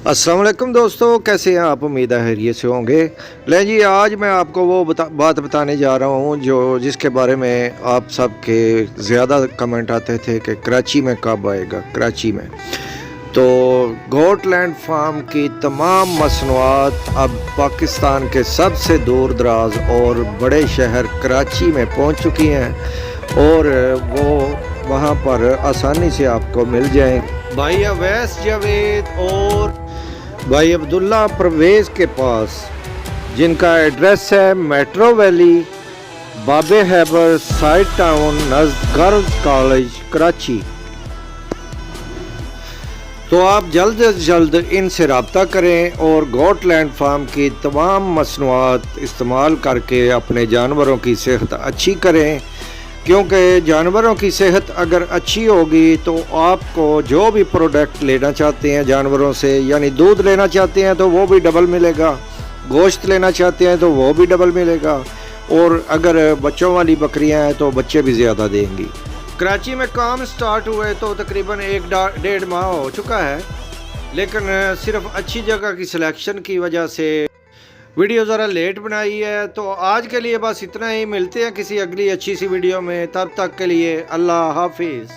अस्सलाम वालेकुम दोस्तों, कैसे हैं आप? उम्मीद है खैरियत से होंगे। लें जी, आज मैं आपको वो बात बताने जा रहा हूँ जिसके बारे में आप सब के ज़्यादा कमेंट आते थे कि कराची में कब आएगा। कराची में तो गोटलैंड फार्म की तमाम मसनूआत अब पाकिस्तान के सबसे दूर दराज और बड़े शहर कराची में पहुँच चुकी हैं और वो वहाँ पर आसानी से आपको मिल जाएंगे। भाई अवैस जावेद और भाई अब्दुल्ला परवेज़ के पास, जिनका एड्रेस है मेट्रो वैली, बाबे हैबर साइड टाउन नज़द गर्ल्स कॉलेज कराची। तो आप जल्द अज जल्द इनसे रब्ता करें और गोटलैंड फार्म की तमाम मसनूआत इस्तेमाल करके अपने जानवरों की सेहत अच्छी करें, क्योंकि जानवरों की सेहत अगर अच्छी होगी तो आपको जो भी प्रोडक्ट लेना चाहते हैं जानवरों से, यानी दूध लेना चाहते हैं तो वो भी डबल मिलेगा, गोश्त लेना चाहते हैं तो वो भी डबल मिलेगा, और अगर बच्चों वाली बकरियां हैं तो बच्चे भी ज़्यादा देंगी। कराची में काम स्टार्ट हुए तो तकरीबन 1-1.5 माह हो चुका है, लेकिन सिर्फ अच्छी जगह की सिलेक्शन की वजह से वीडियो ज़रा लेट बनाई है। तो आज के लिए बस इतना ही, मिलते हैं किसी अगली अच्छी सी वीडियो में, तब तक के लिए अल्लाह हाफिज़।